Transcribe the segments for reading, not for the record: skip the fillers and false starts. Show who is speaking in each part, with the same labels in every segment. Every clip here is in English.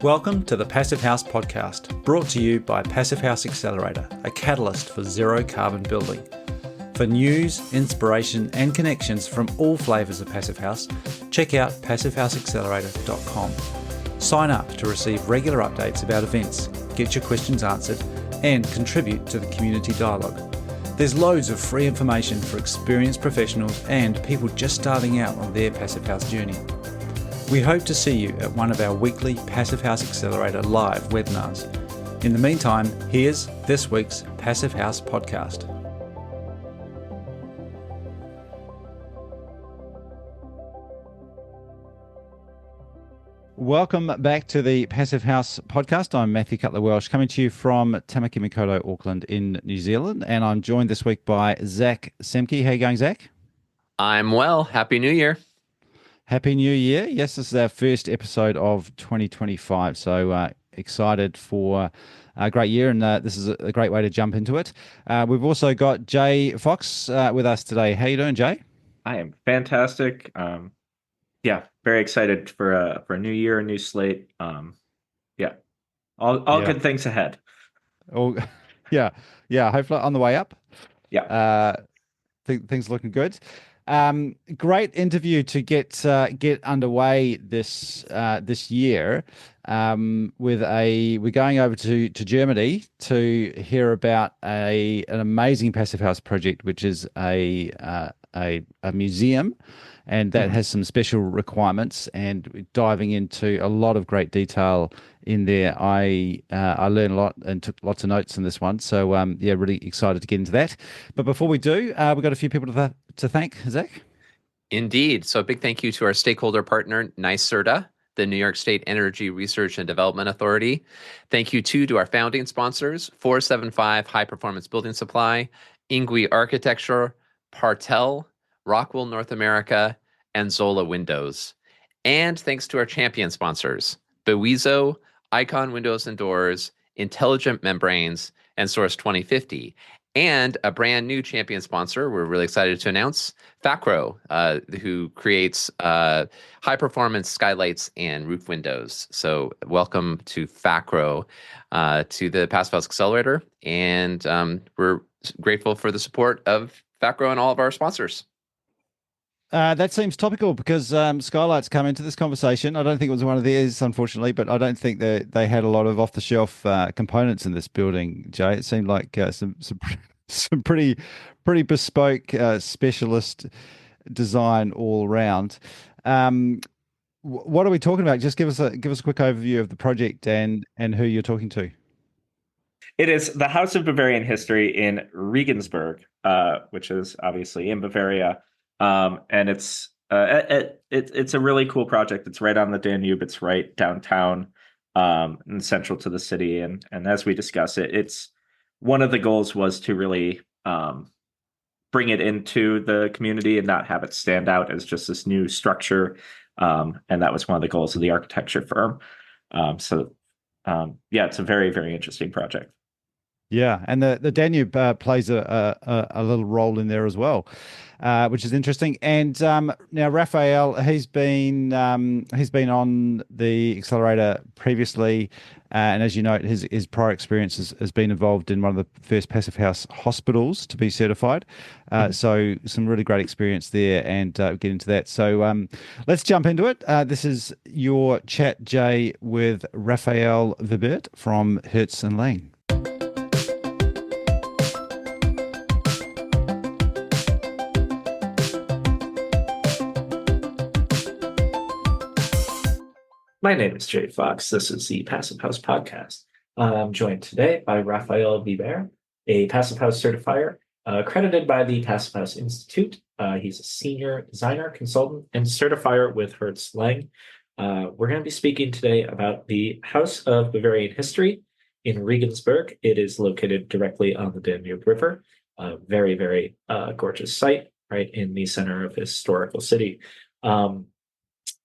Speaker 1: Welcome to the Passive House podcast, brought to you by Passive House Accelerator, a catalyst for zero carbon building. For news, inspiration, and connections from all flavours of Passive House, check out passivehouseaccelerator.com. Sign up to receive regular updates about events, get your questions answered, and contribute to the community dialogue. There's loads of free information for experienced professionals and people just starting out on their Passive House journey. We hope to see you at one of our weekly Passive House Accelerator live webinars. In the meantime, here's this week's Passive House podcast. Welcome back to the Passive House podcast. I'm Matthew Cutler-Welsh, coming to you from Tamaki Makaurau, Auckland in New Zealand, and I'm joined this week by Zach Semke. How you going, Zach?
Speaker 2: I'm well. Happy New Year.
Speaker 1: Happy New Year. Yes, this is our first episode of 2025, so excited for a great year, and this is a great way to jump into it. We've also got Jay Fox with us today. How you doing, Jay?
Speaker 3: I am fantastic. Very excited for a new year, a new slate. All good things ahead.
Speaker 1: Oh, yeah. Hopefully on the way up.
Speaker 3: Yeah.
Speaker 1: Things looking good. Great interview to get underway this year. We're going over to Germany to hear about an amazing Passive House project, which is a museum, and that has some special requirements, and diving into a lot of great detail in there. I learned a lot and took lots of notes in this one. So really excited to get into that. But before we do, we've got a few people to thank, Zach.
Speaker 2: Indeed. So a big thank you to our stakeholder partner, NYSERDA, the New York State Energy Research and Development Authority. Thank you too to our founding sponsors, 475 High Performance Building Supply, Ingui Architecture, Partel, Rockwell North America, and Zola Windows. And thanks to our champion sponsors, Bewizo, Icon Windows and Doors, Intelligent Membranes, and Source 2050. And a brand new champion sponsor we're really excited to announce, Facro, who creates high-performance skylights and roof windows. So welcome to Facro, to the Passive House Accelerator. And we're grateful for the support of Facro and all of our sponsors.
Speaker 1: That seems topical because skylights come into this conversation. I don't think it was one of theirs, unfortunately, but I don't think that they had a lot of off-the-shelf components in this building, Jay. It seemed like some pretty bespoke specialist design all around. What are we talking about? Just give us a quick overview of the project and who you're talking to.
Speaker 3: It is the House of Bavarian History in Regensburg, which is obviously in Bavaria. And it's a really cool project. It's right on the Danube. It's right downtown, and central to the city. And as we discuss it, it's one of the goals was to really bring it into the community and not have it stand out as just this new structure. And that was one of the goals of the architecture firm. It's a very, very interesting project.
Speaker 1: Yeah, and the Danube plays a little role in there as well, which is interesting. And now Raphael, he's been on the accelerator previously, and as you know, his prior experience has been involved in one of the first Passive House hospitals to be certified. So some really great experience there, and get into that. So let's jump into it. This is your chat, Jay, with Raphael Vibert from Herz Lang.
Speaker 4: My name is Jay Fox. This is the Passive House podcast. I'm joined today by Raphael Vibert, a Passive House certifier accredited by the Passive House Institute. He's a senior designer, consultant, and certifier with Herz Lang. We're going to be speaking today about the House of Bavarian History in Regensburg. It is located directly on the Danube River. A very, very gorgeous site right in the center of a historical city.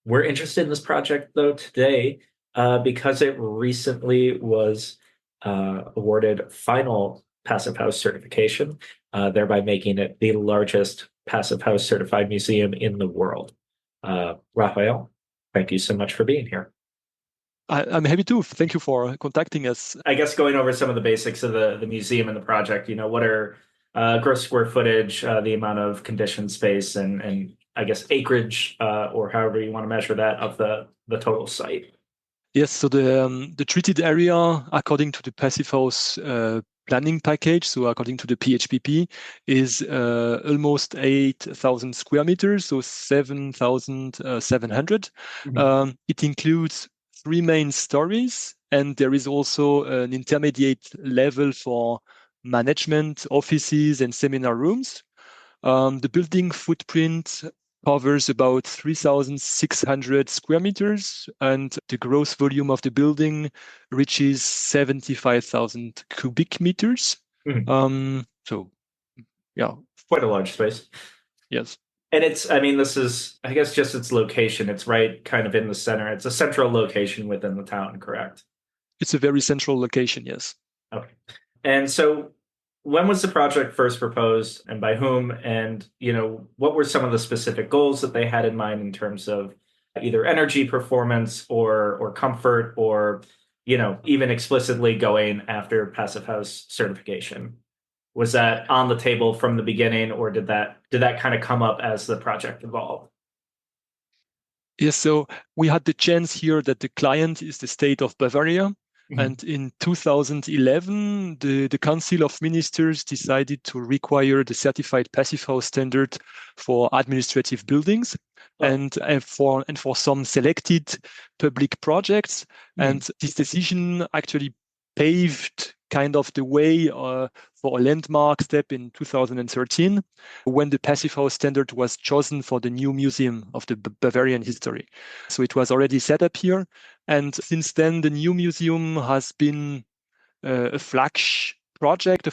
Speaker 4: We're interested in this project, though, today because it recently was awarded final Passive House certification, thereby making it the largest Passive House certified museum in the world. Raphael, thank you so much for being here.
Speaker 5: I'm happy to. Thank you for contacting us.
Speaker 4: I guess going over some of the basics of the museum and the project, what are gross square footage, the amount of conditioned space, and I guess acreage, or however you want to measure that, of the total site.
Speaker 5: Yes, so the treated area, according to the Passive House planning package, so according to the PHPP, is almost 8,000 square meters, so 7,700. It includes 3 main stories, and there is also an intermediate level for management, offices, and seminar rooms. The building footprint covers about 3,600 square meters, and the gross volume of the building reaches 75,000 cubic meters. So, yeah.
Speaker 4: Quite a large space.
Speaker 5: Yes.
Speaker 4: And this is, I guess, just its location. It's right kind of in the center. It's a central location within the town, correct?
Speaker 5: It's a very central location, yes.
Speaker 4: Okay. And so when was the project first proposed and by whom? And, what were some of the specific goals that they had in mind in terms of either energy performance or comfort, or, even explicitly going after Passive House certification? Was that on the table from the beginning, or did that kind of come up as the project evolved?
Speaker 5: Yes, so we had the chance here that the client is the state of Bavaria. And in 2011, the Council of Ministers decided to require the certified Passive House standard for administrative buildings and for some selected public projects. And this decision actually paved kind of the way for a landmark step in 2013, when the Passive House standard was chosen for the new Museum of the Bavarian History. So it was already set up here. And since then, the new museum has been a flagship project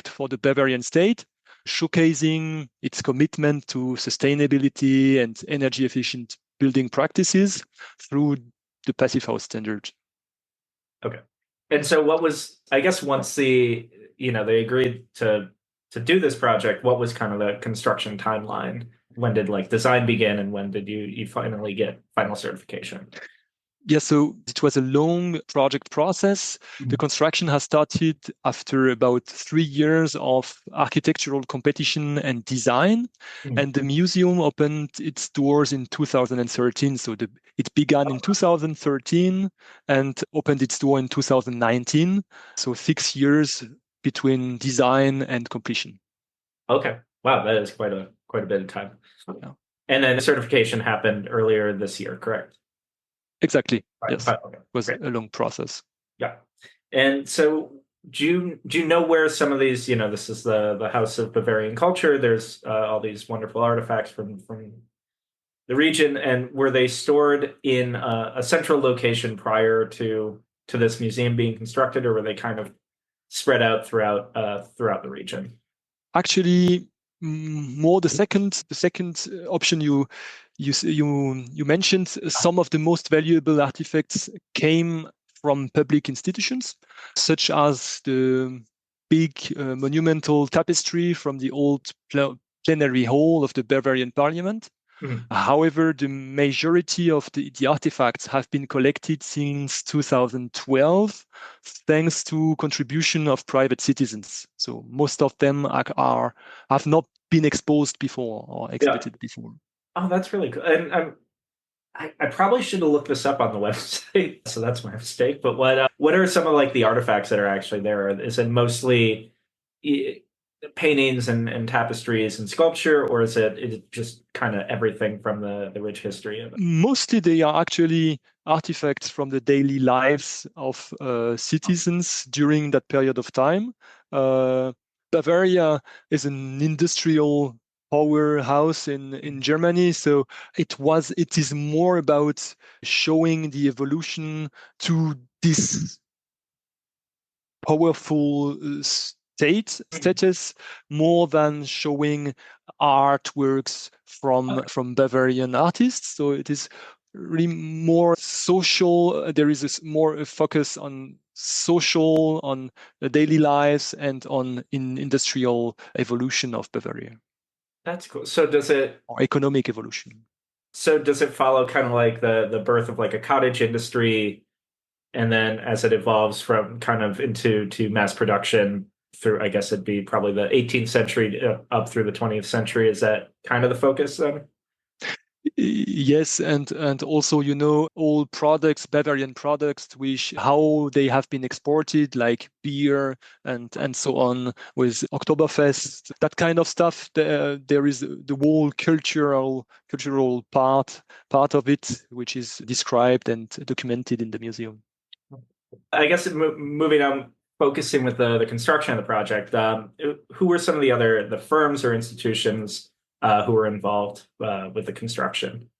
Speaker 5: for the Bavarian state, showcasing its commitment to sustainability and energy efficient building practices through the Passive House standard.
Speaker 4: Okay. And so what was, I guess, once they agreed to do this project, what was kind of the construction timeline? When did design begin, and when did you finally get final certification?
Speaker 5: Yeah, so it was a long project process. The construction has started after about 3 years of architectural competition and design. And the museum opened its doors in 2013. So it began in 2013 and opened its door in 2019. So 6 years between design and completion.
Speaker 4: Okay. Wow, that is quite a bit of time.
Speaker 5: Yeah.
Speaker 4: And then certification happened earlier this year, correct?
Speaker 5: Exactly.
Speaker 4: Right.
Speaker 5: Yes.
Speaker 4: Okay.
Speaker 5: It was
Speaker 4: Great.
Speaker 5: a long process.
Speaker 4: Yeah. And so do you know where some of these, this is the House of Bavarian Culture. There's all these wonderful artifacts from the region, and were they stored in a central location prior to this museum being constructed, or were they kind of spread out throughout the region?
Speaker 5: Actually, more the second option you mentioned. Some of the most valuable artifacts came from public institutions, such as the big monumental tapestry from the old plenary hall of the Bavarian Parliament. However, the majority of the artifacts have been collected since 2012, thanks to contribution of private citizens. So most of them have not been exposed before or exhibited before. Oh,
Speaker 4: that's really cool. And I probably should have looked this up on the website, so that's my mistake. But what are some of the artifacts that are actually there? Is it mostly paintings and tapestries and sculpture, or is it just kind of everything from the rich history of it?
Speaker 5: Mostly they are actually artifacts from the daily lives of citizens during that period of time. Bavaria is an industrial powerhouse in Germany, so it is more about showing the evolution to this powerful status, more than showing artworks from Bavarian artists. So it is really more social. There is more a focus on social, on the daily lives, and in industrial evolution of Bavaria.
Speaker 4: That's cool. So does it,
Speaker 5: or economic evolution?
Speaker 4: So does it follow kind of like the birth of a cottage industry and then as it evolves from kind of into mass production through, I guess it'd be probably the 18th century up through the 20th century. Is that kind of the focus then?
Speaker 5: Yes, and also, all products, Bavarian products, which how they have been exported, like beer and so on, with Oktoberfest, that kind of stuff. There is the whole cultural part of it, which is described and documented in the museum.
Speaker 4: I guess moving on, focusing with the construction of the project, who were some of the firms or institutions who were involved with the construction?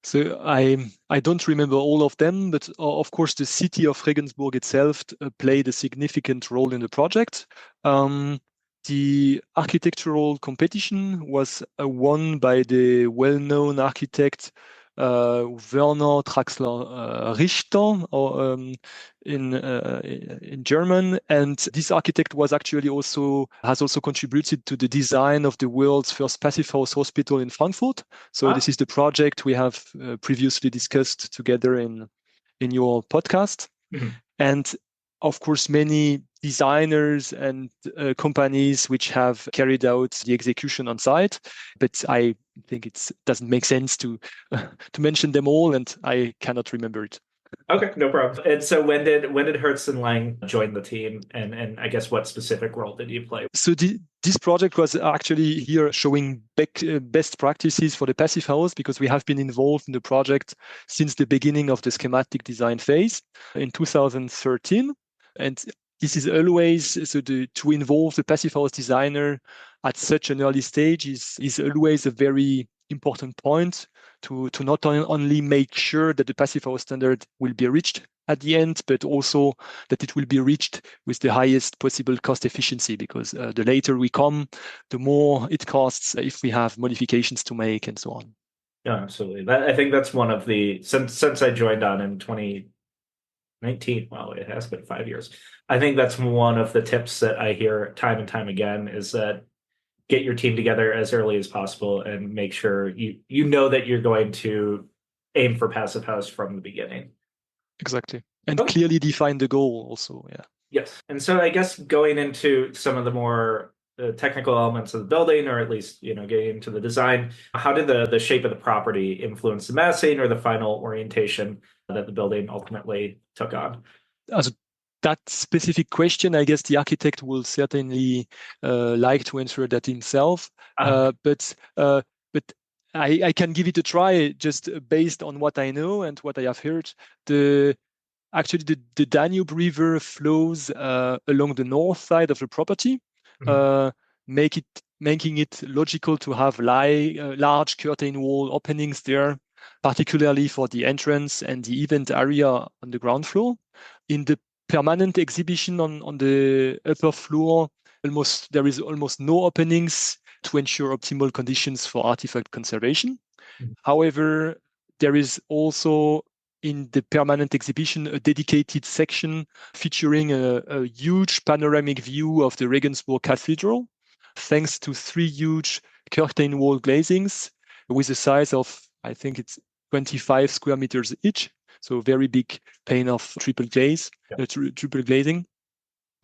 Speaker 5: So I don't remember all of them, but of course the city of Regensburg itself played a significant role in the project. The architectural competition was won by the well-known architect Werner Traxler Richter, or in German, and this architect was actually has also contributed to the design of the world's first passive house hospital in Frankfurt. So this is the project we have previously discussed together in your podcast.
Speaker 4: Mm-hmm.
Speaker 5: And of course, many designers and companies which have carried out the execution on site, but I think it doesn't make sense to mention them all, and I cannot remember it.
Speaker 4: Okay, no problem. And so when did Herz Lang join the team, and I guess what specific role did you play?
Speaker 5: So this project was actually here showing best practices for the passive house, because we have been involved in the project since the beginning of the schematic design phase in 2013. And this is always, so to involve the passive house designer at such an early stage is always a very important point to not only make sure that the passive house standard will be reached at the end, but also that it will be reached with the highest possible cost efficiency, because the later we come, the more it costs if we have modifications to make and so on.
Speaker 4: Yeah, absolutely. I think that's one of the, since I joined on in 2019, well, it has been 5 years. I think that's one of the tips that I hear time and time again, is that get your team together as early as possible and make sure you know that you're going to aim for passive house from the beginning.
Speaker 5: Exactly. And clearly define the goal also, yeah.
Speaker 4: Yes. And so I guess going into some of the more technical elements of the building, or at least, getting into the design, how did the shape of the property influence the massing or the final orientation that the building ultimately took on?
Speaker 5: That specific question, I guess the architect will certainly like to answer that himself. But I can give it a try just based on what I know and what I have heard. Actually, the Danube River flows along the north side of the property, making it logical to have large curtain wall openings there, particularly for the entrance and the event area on the ground floor. In the permanent exhibition on the upper floor, there is almost no openings to ensure optimal conditions for artifact conservation. However, there is also in the permanent exhibition a dedicated section featuring a huge panoramic view of the Regensburg Cathedral, thanks to 3 huge curtain wall glazings with a size of, I think it's 25 square meters each. So very big pane of triple glazing.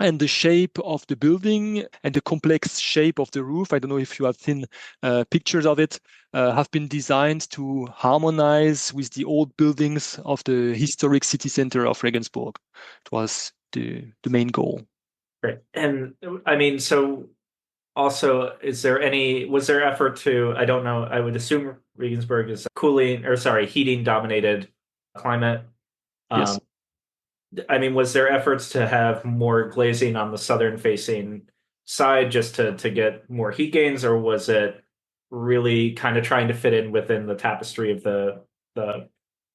Speaker 5: And the shape of the building and the complex shape of the roof, I don't know if you have seen pictures of it, have been designed to harmonize with the old buildings of the historic city center of Regensburg. It was the main goal.
Speaker 4: Great. And I mean, so also, was there effort to, I don't know, I would assume Regensburg is heating dominated climate.
Speaker 5: Yes.
Speaker 4: I mean, was there efforts to have more glazing on the southern facing side just to get more heat gains, or was it really kind of trying to fit in within the tapestry of the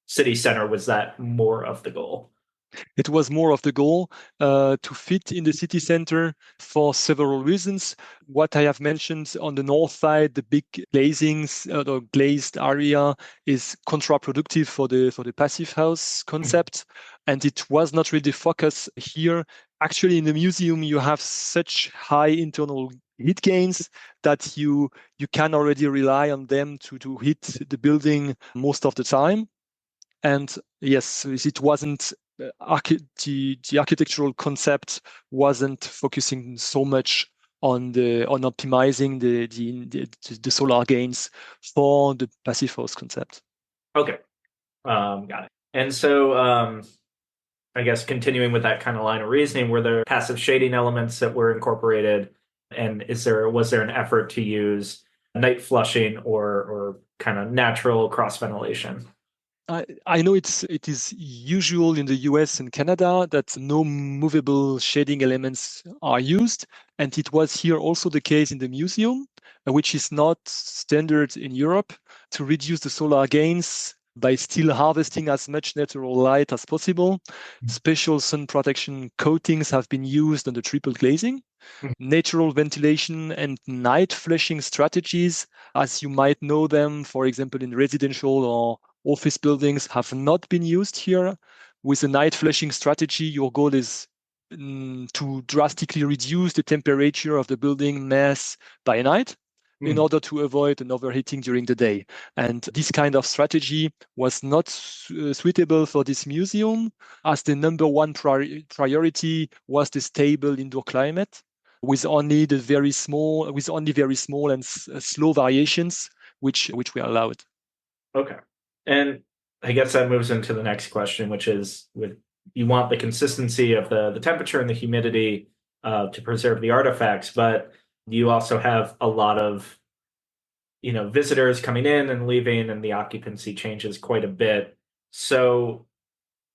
Speaker 4: city center? Was that more of the goal?
Speaker 5: It was more of the goal to fit in the city center for several reasons. What I have mentioned on the north side, the big glazings, the glazed area, is counterproductive for the passive house concept, and it was not really the focus here. Actually, in the museum, you have such high internal heat gains that you can already rely on them to heat the building most of the time. And yes, it wasn't the architectural concept wasn't focusing so much on optimizing the solar gains for the passive house concept.
Speaker 4: Okay, got it. And so, I guess continuing with that kind of line of reasoning, were there passive shading elements that were incorporated, and was there an effort to use night flushing or kind of natural cross ventilation?
Speaker 5: I know it is usual in the US and Canada that no movable shading elements are used, and it was here also the case in the museum, which is not standard in Europe, to reduce the solar gains by still harvesting as much natural light as possible. Special sun protection coatings have been used on the triple glazing. Natural ventilation and night flushing strategies, as you might know them, for example, in residential or office buildings, have not been used here. With a night flushing strategy, your goal is to drastically reduce the temperature of the building mass by night in order to avoid an overheating during the day. And this kind of strategy was not suitable for this museum, as the number one priority was the stable indoor climate, with only very small and slow variations, which we allowed.
Speaker 4: Okay. And I guess that moves into the next question, which is, you want the consistency of the temperature and the humidity to preserve the artifacts, but you also have a lot of visitors coming in and leaving, and the occupancy changes quite a bit. So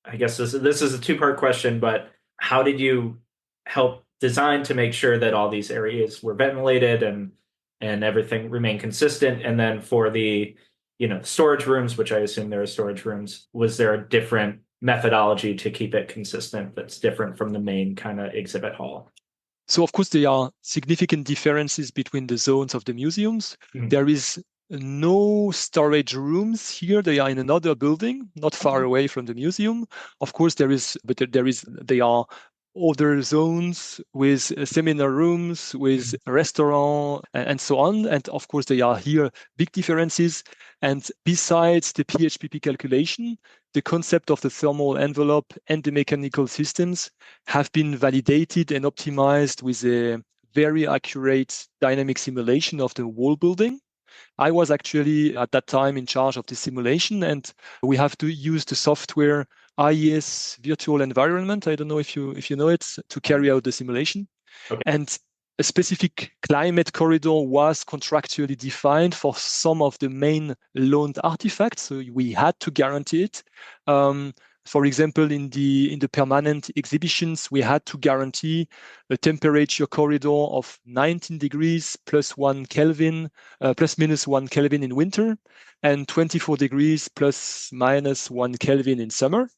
Speaker 4: I guess this is a two-part question, but how did you help design to make sure that all these areas were ventilated and everything remained consistent? And then for the storage rooms, which I assume there are storage rooms, was there a different methodology to keep it consistent that's different from the main kind of exhibit hall?
Speaker 5: So, of course, there are significant differences between the zones of the museums. There is no storage rooms here. They are in another building, not far away from the museum. Of course, there are other zones with seminar rooms, with a restaurant, and so on. And of course, there are here big differences. And besides the PHPP calculation, the concept of the thermal envelope and the mechanical systems have been validated and optimized with a very accurate dynamic simulation of the whole building. I was actually at that time in charge of the simulation, and we have to use the software IES Virtual Environment. I don't know if you know it, to carry out the simulation.
Speaker 4: Okay.
Speaker 5: And a specific climate corridor was contractually defined for some of the main loaned artifacts, so we had to guarantee it. For example, in the permanent exhibitions, we had to guarantee a temperature corridor of 19 degrees plus minus 1 Kelvin in winter, and 24 degrees plus minus 1 Kelvin in summer.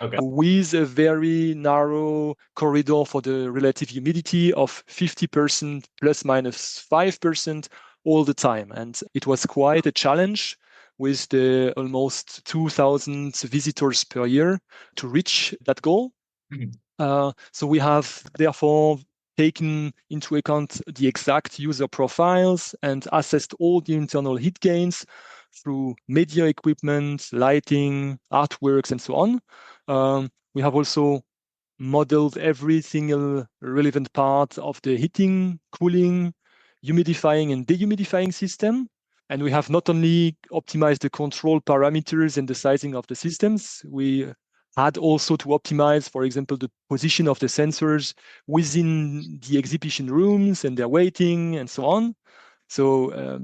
Speaker 4: Okay.
Speaker 5: With a very narrow corridor for the relative humidity of 50% plus minus 5% all the time. And it was quite a challenge with the almost 2,000 visitors per year to reach that goal. So we have therefore taken into account the exact user profiles and assessed all the internal heat gains through media equipment, lighting, artworks, and so on. We have also modeled every single relevant part of the heating, cooling, humidifying, and dehumidifying system. And we have not only optimized the control parameters and the sizing of the systems, we had also to optimize, for example, the position of the sensors within the exhibition rooms and their weighting and so on. So,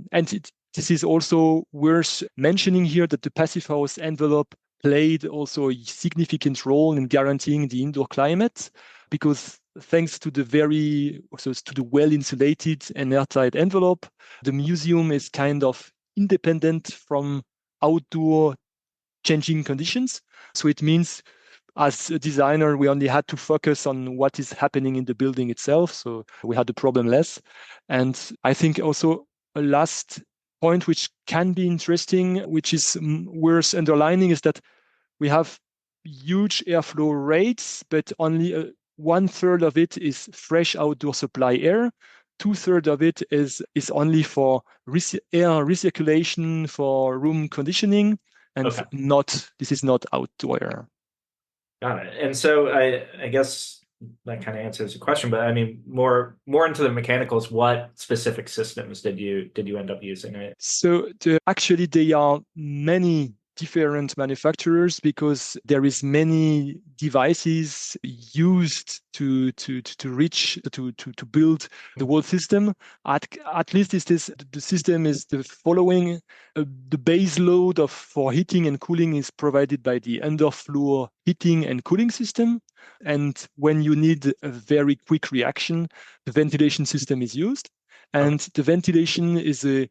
Speaker 5: this is also worth mentioning here that the passive house envelope played also a significant role in guaranteeing the indoor climate, because thanks to the well-insulated and airtight envelope, the museum is kind of independent from outdoor changing conditions. So it means, as a designer, we only had to focus on what is happening in the building itself. So we had the problem less. And I think also a last point which can be interesting, which is worth underlining, is that we have huge airflow rates, but only 1/3 of it is fresh outdoor supply air. 2/3 of it is only for air recirculation for room conditioning, and this is not outdoor air.
Speaker 4: Got it. And so I guess that kind of answers the question, but I mean more into the mechanicals, what specific systems did you end up using it?
Speaker 5: So actually, there are many different manufacturers because there is many devices used to build the whole system. At least the system is the following. The base load for heating and cooling is provided by the underfloor heating and cooling system. And when you need a very quick reaction, the ventilation system is used. And the ventilation is a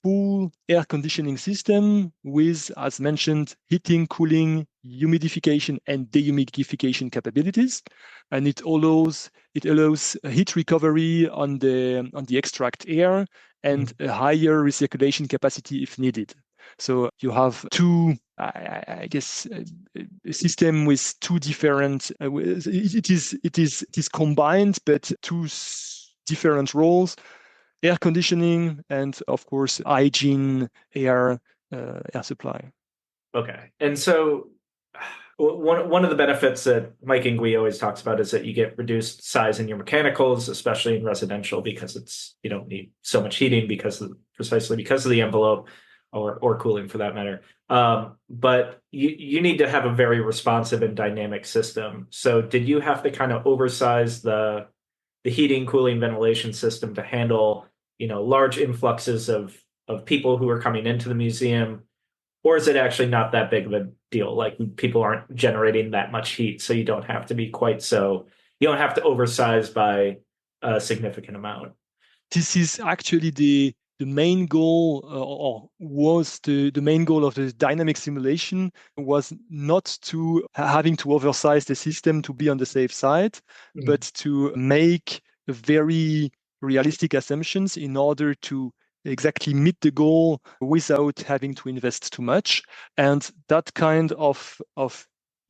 Speaker 5: full air conditioning system with, as mentioned, heating, cooling, humidification, and dehumidification capabilities. And it allows heat recovery on the extract air and a higher recirculation capacity if needed. So you have two, I guess, a system with two different. It is combined, but two different roles: air conditioning and, of course, hygiene air supply.
Speaker 4: Okay. And so one of the benefits that Mike Ingui always talks about is that you get reduced size in your mechanicals, especially in residential, because you don't need so much heating precisely because of the envelope or cooling for that matter. But you need to have a very responsive and dynamic system. So did you have to kind of oversize the heating, cooling, ventilation system to handle, large influxes of people who are coming into the museum? Or is it actually not that big of a deal? Like, people aren't generating that much heat, so you don't have to be you don't have to oversize by a significant amount.
Speaker 5: This is actually the main goal, or was the main goal of the dynamic simulation, was not to having to oversize the system to be on the safe side, but to make very realistic assumptions in order to exactly meet the goal without having to invest too much. And that kind of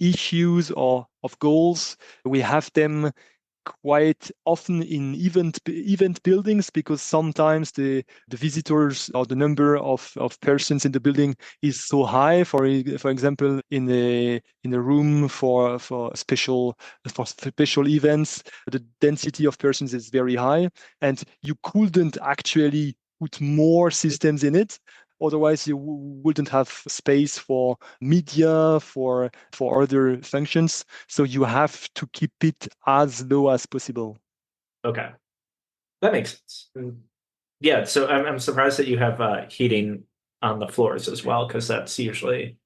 Speaker 5: issues or of goals, we have them quite often in event buildings, because sometimes the visitors or the number of persons in the building is so high. For example, in a room for special events, the density of persons is very high, and you couldn't actually put more systems in it. Otherwise, you wouldn't have space for media, for other functions. So you have to keep it as low as possible.
Speaker 4: Okay, that makes sense. Yeah, so I'm surprised that you have heating on the floors as well, because that's usually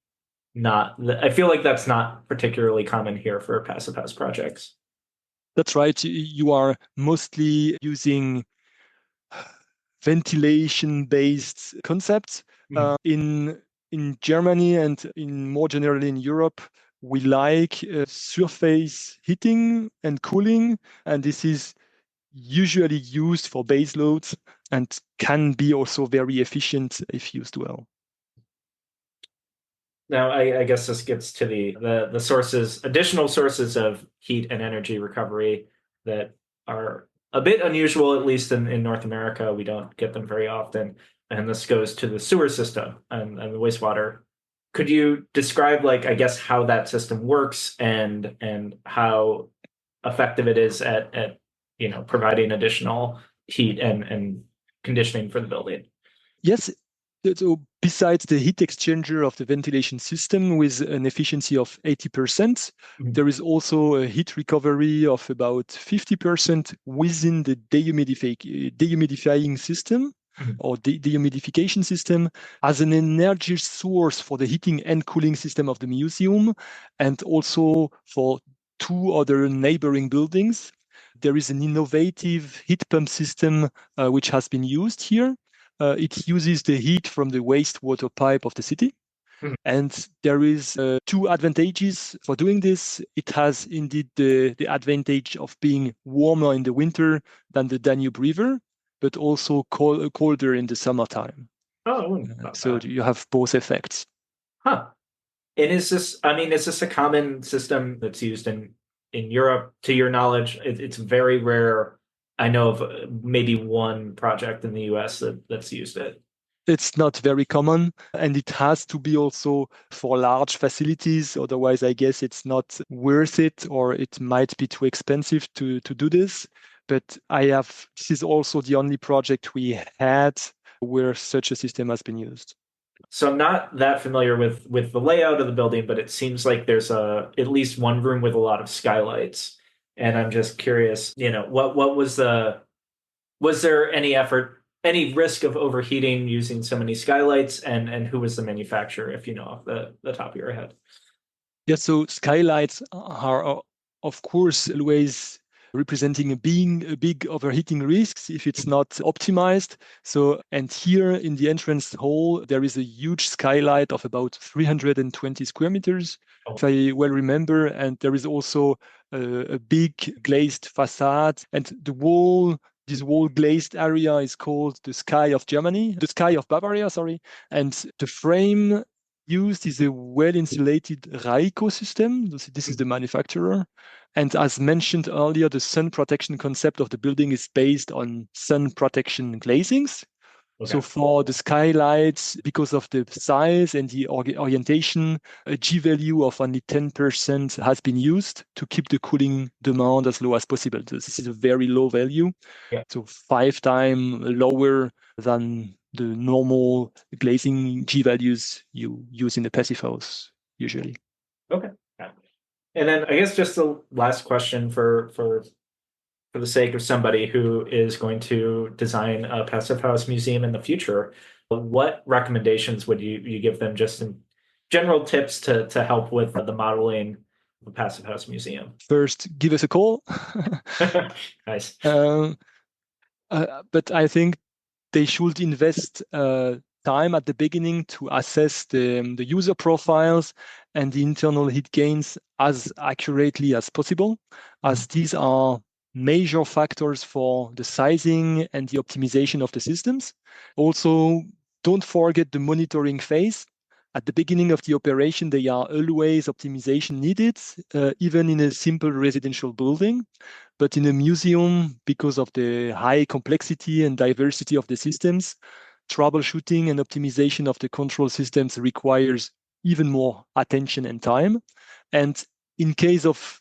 Speaker 4: not. I feel like that's not particularly common here for passive house projects.
Speaker 5: That's right. You are mostly using ventilation-based concepts. In Germany and more generally in Europe, we like surface heating and cooling, and this is usually used for base loads and can be also very efficient if used well.
Speaker 4: Now, I guess this gets to the additional sources of heat and energy recovery that are a bit unusual, at least in North America. We don't get them very often. And this goes to the sewer system and the wastewater. Could you describe, I guess, how that system works and how effective it is at providing additional heat and conditioning for the building?
Speaker 5: Yes. So besides the heat exchanger of the ventilation system with an efficiency of 80%, there is also a heat recovery of about 50% within the dehumidifying system or dehumidification system as an energy source for the heating and cooling system of the museum, and also for two other neighboring buildings. There is an innovative heat pump system which has been used here. It uses the heat from the wastewater pipe of the city. And there is two advantages for doing this. It has indeed the advantage of being warmer in the winter than the Danube River, but also colder in the summertime.
Speaker 4: Oh,
Speaker 5: so you have both effects.
Speaker 4: Huh. And is this a common system that's used in Europe, to your knowledge? It's very rare. I know of maybe one project in the US that's used it.
Speaker 5: It's not very common, and it has to be also for large facilities. Otherwise, I guess it's not worth it, or it might be too expensive to do this. But this is also the only project we had where such a system has been used.
Speaker 4: So I'm not that familiar with the layout of the building, but it seems like there's at least one room with a lot of skylights. And I'm just curious, what was there any risk of overheating using so many skylights, and who was the manufacturer, if you know off the top of your head?
Speaker 5: Yeah, so skylights are, of course, always representing a big overheating risks if it's not optimized. So, and here in the entrance hall, there is a huge skylight of about 320 square meters, if I well remember. And there is also a big glazed facade, and this wall glazed area is called the Sky of Bavaria, sorry. And the frame used is a well-insulated Raiko system. This is the manufacturer. And as mentioned earlier, the sun protection concept of the building is based on sun protection glazings. Okay. So for the skylights, because of the size and the orientation, a G value of only 10% has been used to keep the cooling demand as low as possible. This is a very low value. Yeah. So 5 times lower than the normal glazing G values you use in the passive house usually.
Speaker 4: Okay. And then I guess just the last question for the sake of somebody who is going to design a passive house museum in the future, what recommendations would you give them, just in general tips to help with the modeling of a passive house museum?
Speaker 5: First, give us a call.
Speaker 4: Nice.
Speaker 5: But I think they should invest time at the beginning to assess the user profiles and the internal heat gains as accurately as possible, as these are major factors for the sizing and the optimization of the systems. Also, don't forget the monitoring phase. At the beginning of the operation, there are always optimization needed, even in a simple residential building. But in a museum, because of the high complexity and diversity of the systems, troubleshooting and optimization of the control systems requires even more attention and time. And in case of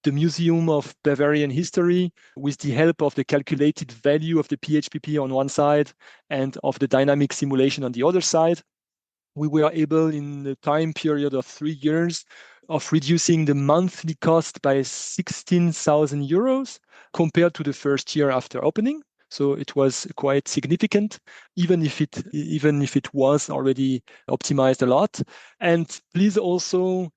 Speaker 5: the Museum of Bavarian History, with the help of the calculated value of the PHPP on one side and of the dynamic simulation on the other side, we were able, in the time period of 3 years, of reducing the monthly cost by 16,000 euros compared to the first year after opening. So it was quite significant, even if it was already optimized a lot. And please also,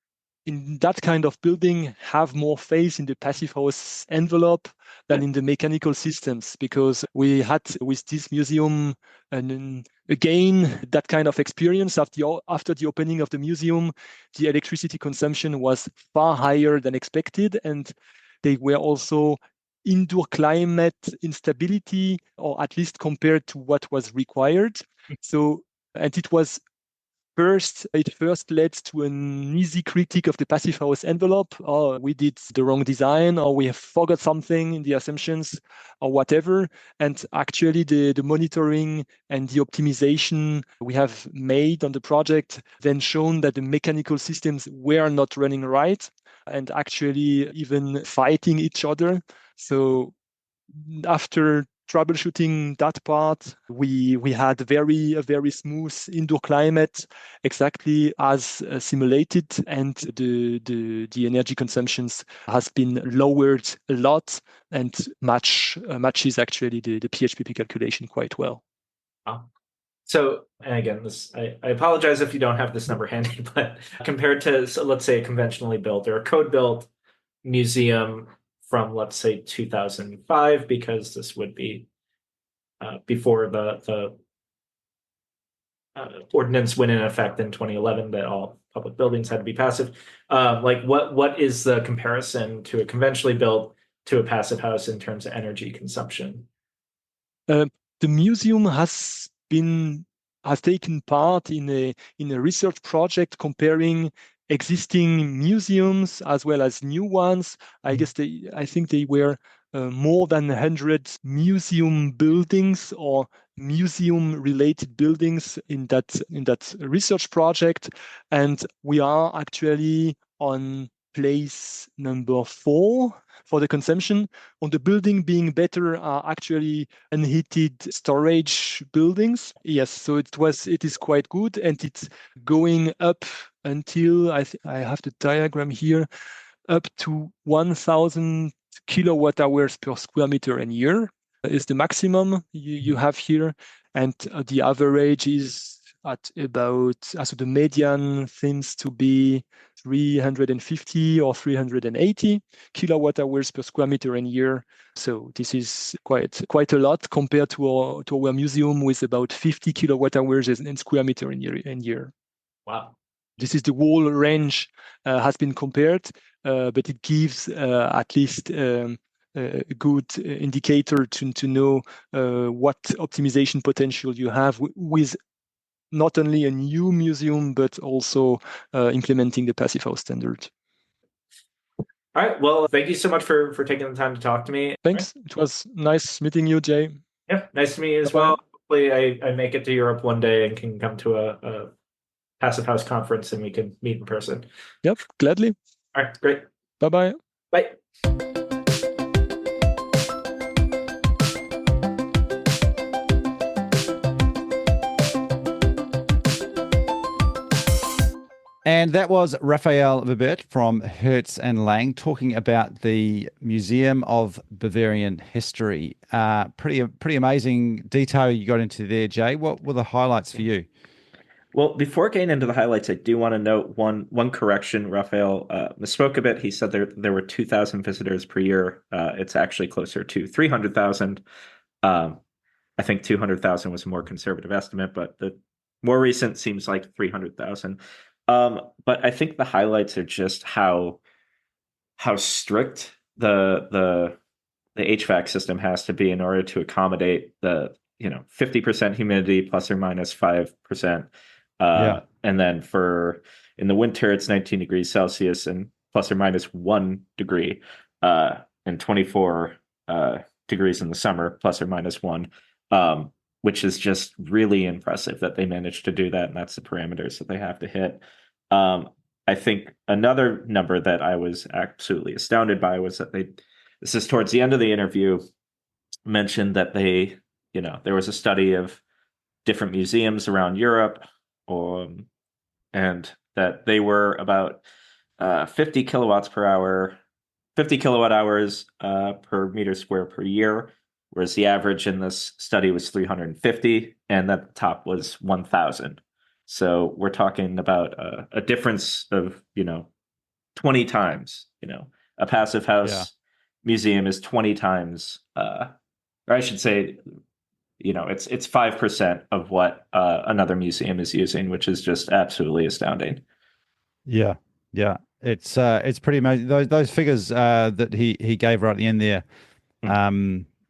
Speaker 5: in that kind of building, have more faith in the passive house envelope than in the mechanical systems, because we had with this museum and again that kind of experience after the opening of the museum. The electricity consumption was far higher than expected, and they were also indoor climate instability, or at least compared to what was required. So, and it first led to an easy critique of the passive house envelope. Oh, we did the wrong design, or we have forgot something in the assumptions, or whatever. And actually, the monitoring and the optimization we have made on the project then shown that the mechanical systems were not running right, and actually even fighting each other. So after troubleshooting that part, we had a very smooth indoor climate, exactly as simulated, and the energy consumptions has been lowered a lot and matches actually the PHPP calculation quite well.
Speaker 4: Wow. So, and again, I apologize if you don't have this number handy, but compared to, so let's say, a conventionally built or a code built museum from, let's say, 2005, because this would be before the ordinance went in effect in 2011 that all public buildings had to be passive. What is the comparison to a conventionally built to a passive house in terms of energy consumption?
Speaker 5: The museum has taken part in a research project comparing existing museums as well as new ones. I think they were more than 100 museum buildings or museum-related buildings in that research project, and we are actually on place number 4 for the consumption. On the building being better are actually unheated storage buildings. Yes, so it is quite good, and it's going up until I have the diagram here, up to 1,000 kilowatt hours per square meter a year is the maximum you have here, and the average is at about, so the median seems to be 350 or 380 kilowatt hours per square meter a year. So this is quite a lot compared to our museum with about 50 kilowatt hours in square meter in year.
Speaker 4: Wow.
Speaker 5: This is the whole range has been compared, but it gives at least a good indicator to know what optimization potential you have with not only a new museum, but also implementing the Passive House standard.
Speaker 4: All right. Well, thank you so much for taking the time to talk to me.
Speaker 5: Thanks. It was nice meeting you, Jay.
Speaker 4: Yeah, nice to meet you as
Speaker 5: Bye-bye.
Speaker 4: well. Hopefully I make it to Europe one day and can come to a Passive House conference and we can meet in person.
Speaker 5: Yep, gladly.
Speaker 4: All right, great.
Speaker 5: Bye-bye.
Speaker 4: Bye.
Speaker 1: And that was Raphael Vibert from Herz Lang talking about the Museum of Bavarian History. Pretty amazing detail you got into there, Jay. What were the highlights for you?
Speaker 3: Well, before getting into the highlights, I do want to note one correction. Raphael misspoke a bit. He said there were 2,000 visitors per year. It's actually closer to 300,000. I think 200,000 was a more conservative estimate, but the more recent seems like 300,000. But I think the highlights are just how strict the HVAC system has to be in order to accommodate the 50% humidity plus or minus 5%. And then in the winter it's 19 degrees Celsius and plus or minus 1 degree, and 24 degrees in the summer plus or minus 1. Which is just really impressive that they managed to do that, and that's the parameters that they have to hit. I think another number that I was absolutely astounded by was that this is towards the end of the interview, mentioned that there was a study of different museums around Europe, and that they were about 50 kilowatt hours per meter square per year, whereas the average in this study was 350, and that the top was 1,000. So we're talking about a difference of 20 times. A Passive House museum is 20 times, or I should say, it's 5% of what another museum is using, which is just absolutely astounding.
Speaker 1: Yeah. It's pretty amazing. Those figures that he gave right at the end there.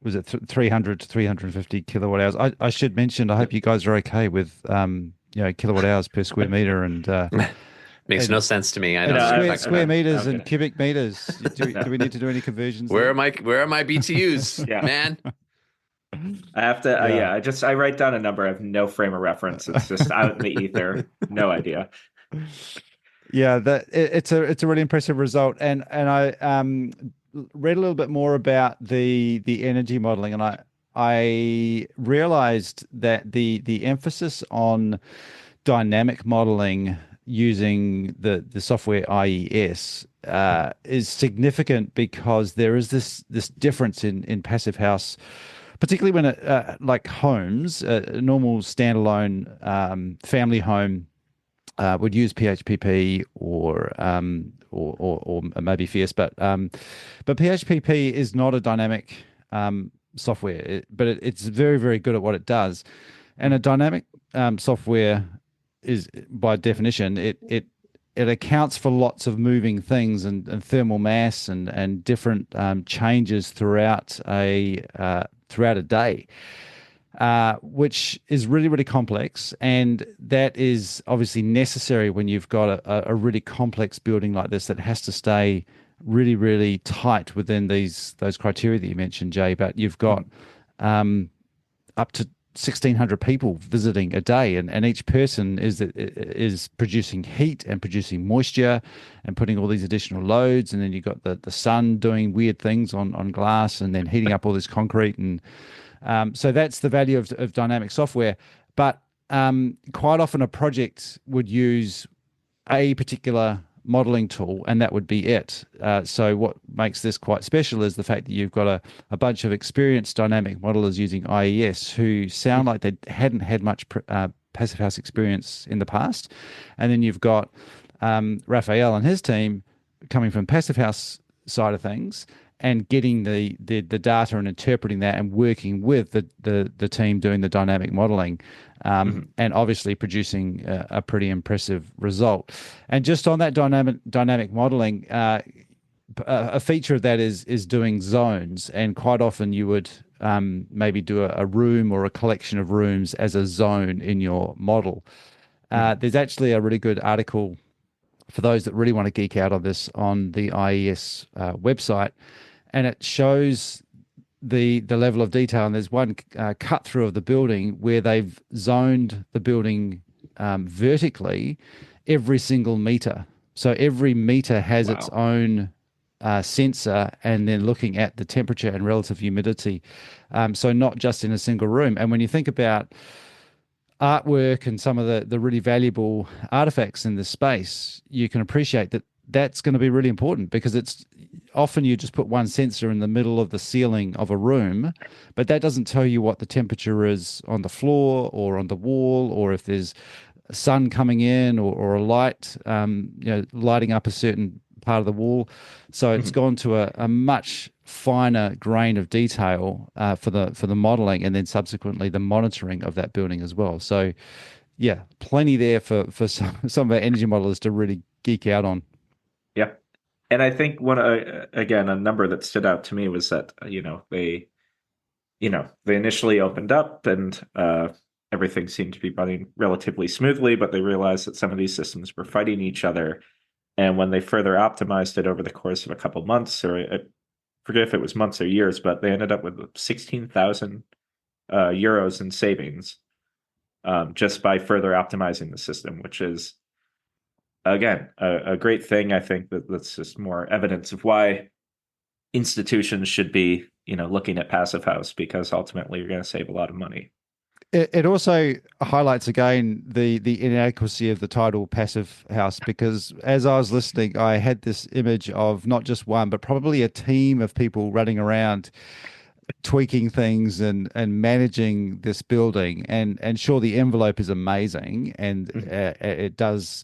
Speaker 1: Was it 300 to 350 kilowatt hours? I should mention, I hope you guys are okay with kilowatt hours per square meter and
Speaker 2: makes no sense to me. I know
Speaker 1: square meters and cubic meters. Do we need to do any conversions?
Speaker 2: Where are my BTUs, man?
Speaker 3: I have to. I write down a number. I have no frame of reference. It's just out in the ether. No idea.
Speaker 1: Yeah, it's a really impressive result, and I read a little bit more about the energy modeling, and I realized that the emphasis on dynamic modeling using the software IES is significant, because there is this difference in Passive House, particularly when it like homes, a normal standalone family home would use PHPP or maybe Fierce, but PHPP is not a dynamic software, but it's very, very good at what it does. And a dynamic software is, by definition, it accounts for lots of moving things and thermal mass and different changes throughout a day. Which is really, really complex, and that is obviously necessary when you've got a really complex building like this that has to stay really, really tight within those criteria that you mentioned, Jay. But you've got up to 1,600 people visiting a day, and each person is producing heat and producing moisture and putting all these additional loads, and then you've got the sun doing weird things on glass and then heating up all this concrete, and so that's the value of dynamic software. But quite often a project would use a particular modeling tool, and that would be it. So what makes this quite special is the fact that you've got a bunch of experienced dynamic modelers using IES who sound like they hadn't had much Passive House experience in the past. And then you've got Raphael and his team coming from Passive House side of things and getting the data and interpreting that and working with the team doing the dynamic modeling, and obviously producing a pretty impressive result. And just on that dynamic modeling, a feature of that is doing zones, and quite often you would maybe do a room or a collection of rooms as a zone in your model. There's actually a really good article for those that really want to geek out on this on the IES website, and it shows the level of detail. And there's one cut through of the building where they've zoned the building vertically every single meter. So every meter has its own sensor, and then looking at the temperature and relative humidity. So not just in a single room. And when you think about artwork and some of the really valuable artifacts in this space, you can appreciate that that's going to be really important, because it's often you just put one sensor in the middle of the ceiling of a room, but that doesn't tell you what the temperature is on the floor or on the wall, or if there's sun coming in or a light lighting up a certain part of the wall. So it's gone to a much finer grain of detail for the modeling, and then subsequently the monitoring of that building as well. So yeah, plenty there for some of our energy modelers to really geek out on.
Speaker 3: Yeah. And I think a number that stood out to me was that, they initially opened up and everything seemed to be running relatively smoothly, but they realized that some of these systems were fighting each other. And when they further optimized it over the course of a couple months, or I forget if it was months or years, but they ended up with 16,000 euros in savings just by further optimizing the system, which is, again, a great thing. I think that's just more evidence of why institutions should be, looking at Passive House, because ultimately you're going to save a lot of money.
Speaker 1: It also highlights again the inadequacy of the title Passive House, because as I was listening, I had this image of not just one, but probably a team of people running around tweaking things and managing this building. And sure, the envelope is amazing, and it does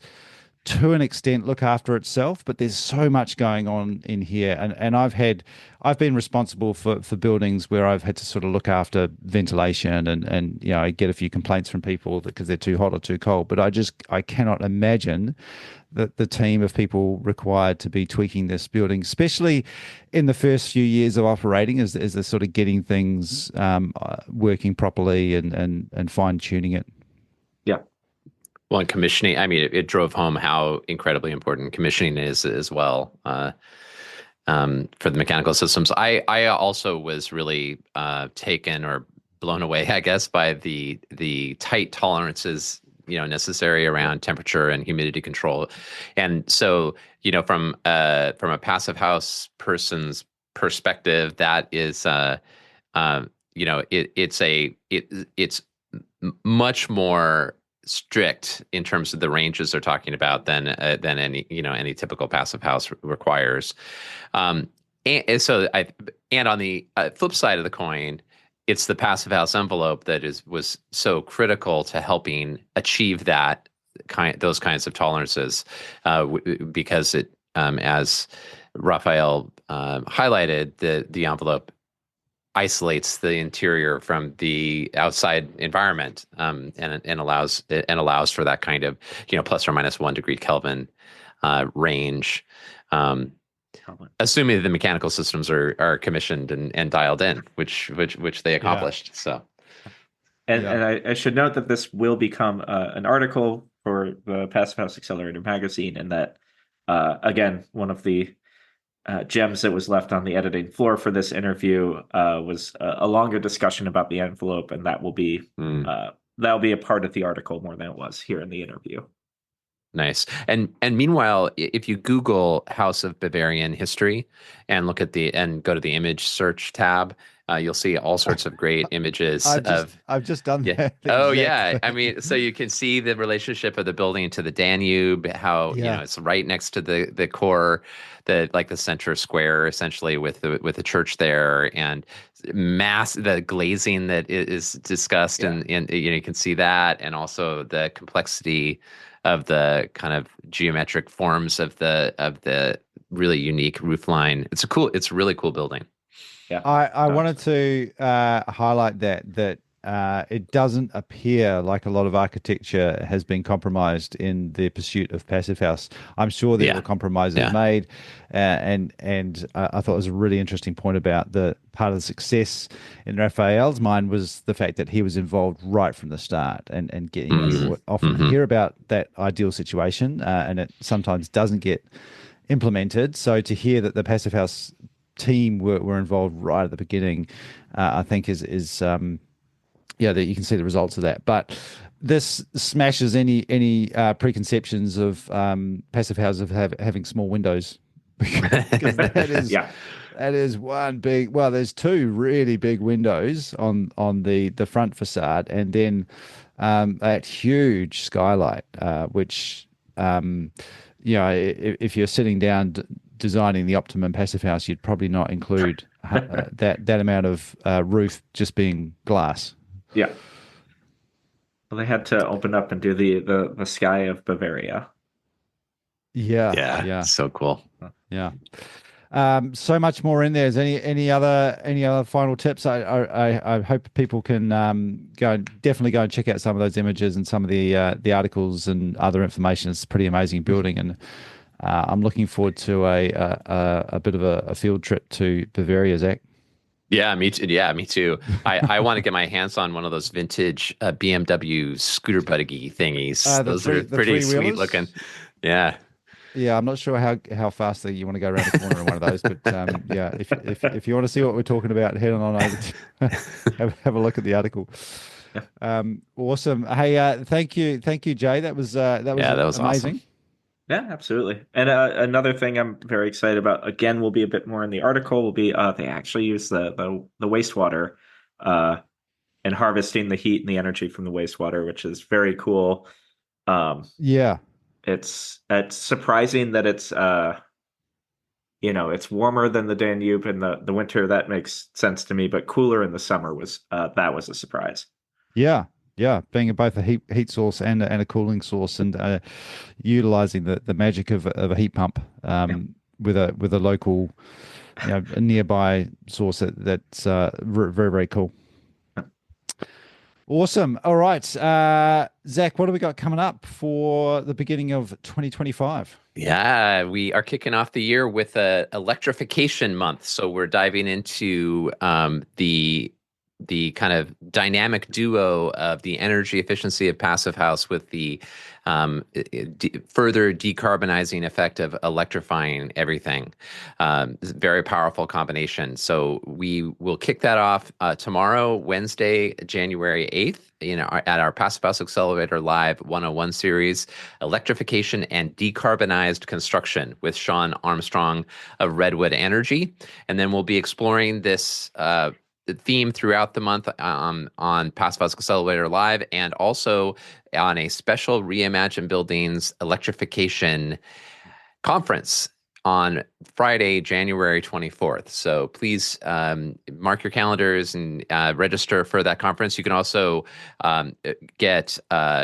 Speaker 1: to an extent look after itself, but there's so much going on in here. And I've been responsible for buildings where I've had to sort of look after ventilation and I get a few complaints from people because they're too hot or too cold, but I cannot imagine that the team of people required to be tweaking this building, especially in the first few years of operating, as they're sort of getting things working properly and fine tuning it.
Speaker 3: Yeah.
Speaker 2: Well, and commissioning, I mean, it drove home how incredibly important commissioning is as well for the mechanical systems. I also was really taken or blown away, I guess, by the tight tolerances necessary around temperature and humidity control. And so, from a Passive House person's perspective, that is, it's much more strict in terms of the ranges they're talking about than any typical Passive House requires. And on the flip side of the coin, it's the Passive House envelope that was so critical to helping achieve those kinds of tolerances, because it, as Raphael highlighted, the envelope isolates the interior from the outside environment, and allows for that kind of plus or minus 1 degree Kelvin range. Assuming that the mechanical systems are commissioned and dialed in, which they accomplished. Yeah. So,
Speaker 3: and I should note that this will become an article for the Passive House Accelerator magazine, and that again, one of the gems that was left on the editing floor for this interview was a longer discussion about the envelope, and that'll be a part of the article more than it was here in the interview.
Speaker 2: Nice. And meanwhile, if you Google House of Bavarian History and go to the image search tab, you'll see all sorts of great images
Speaker 1: I've just done that.
Speaker 2: Oh
Speaker 1: exactly.
Speaker 2: yeah. I mean, so you can see the relationship of the building to the Danube, how it's right next to the core, the center square essentially with the church there, and the glazing that is discussed, and you can see that, and also the complexity of the kind of geometric forms of the really unique roof line. It's a really cool building.
Speaker 3: Yeah,
Speaker 1: I wanted to highlight that it doesn't appear like a lot of architecture has been compromised in the pursuit of Passive House. I'm sure there were compromises made, and I thought it was a really interesting point about the part of the success in Raphael's mind was the fact that he was involved right from the start, and getting you often hear about that ideal situation, and it sometimes doesn't get implemented. So to hear that the Passive House team were involved right at the beginning, I think is that you can see the results of that. But this smashes any preconceptions of passive houses having small windows, because that is one big. Well, there's two really big windows on the front facade, and then that huge skylight, which if you're sitting down designing the optimum passive house, you'd probably not include that amount of roof just being glass.
Speaker 3: Yeah. Well, they had to open up and do the sky of Bavaria.
Speaker 2: Yeah. So cool.
Speaker 1: Yeah. So much more in there. Is any other final tips? I hope people can definitely go and check out some of those images and some of the articles and other information. It's a pretty amazing building, and I'm looking forward to a bit of a field trip to Bavaria, Zach.
Speaker 2: Yeah, me too. Yeah, me too. I want to get my hands on one of those vintage BMW scooter buggy thingies. Those are pretty sweet looking. Yeah.
Speaker 1: Yeah, I'm not sure how fast you want to go around the corner in one of those, but if you want to see what we're talking about, head on over to have a look at the article. Awesome. Hey, thank you, Jay. That was amazing.
Speaker 2: Awesome.
Speaker 3: Yeah, absolutely. And another thing I'm very excited about, again, will be a bit more in the article, will be they actually use the wastewater and harvesting the heat and the energy from the wastewater, which is very cool. It's surprising that it's it's warmer than the Danube in the winter. That makes sense to me, but cooler in the summer was a surprise.
Speaker 1: Yeah, being both a heat source and a cooling source, and utilizing the magic of a heat pump with a local, a nearby source that's very, very cool. Awesome. All right, Zach, what do we got coming up for the beginning of 2025?
Speaker 2: Yeah, we are kicking off the year with a electrification month, so we're diving into the kind of dynamic duo of the energy efficiency of Passive House with the further decarbonizing effect of electrifying everything. Very powerful combination. So we will kick that off tomorrow, Wednesday, January 8th, at our Passive House Accelerator Live 101 series, Electrification and Decarbonized Construction with Sean Armstrong of Redwood Energy. And then we'll be exploring this theme throughout the month on Passive House Accelerator Live, and also on a special Reimagine Buildings Electrification Conference on Friday, January 24th. So please mark your calendars and register for that conference. You can also get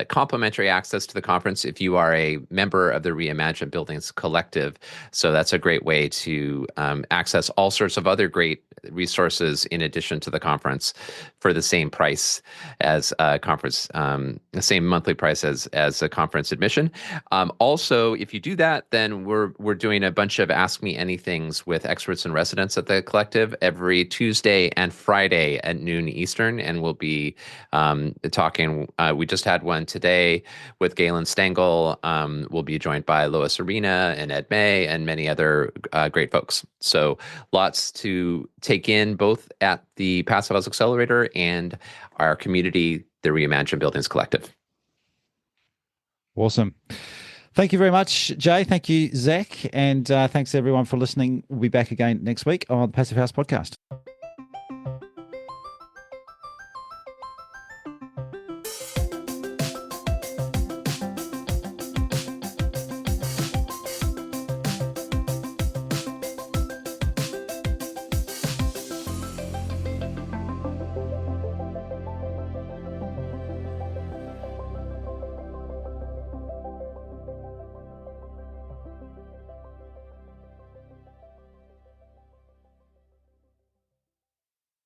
Speaker 2: complimentary access to the conference if you are a member of the Reimagine Buildings Collective. So that's a great way to access all sorts of other great resources in addition to the conference for the same price as a conference, the same monthly price as a conference admission. Also, if you do that, then we're doing a bunch bunch of Ask Me Anythings with experts in residence at the collective every Tuesday and Friday at noon Eastern, and we'll be talking. We just had one today with Galen Stengel. We'll be joined by Lois Arena and Ed May and many other great folks. So lots to take in, both at the Passive House Accelerator and our community, the Reimagine Buildings Collective.
Speaker 1: Awesome. Thank you very much, Jay. Thank you, Zach. And thanks everyone for listening. We'll be back again next week on the Passive House Podcast.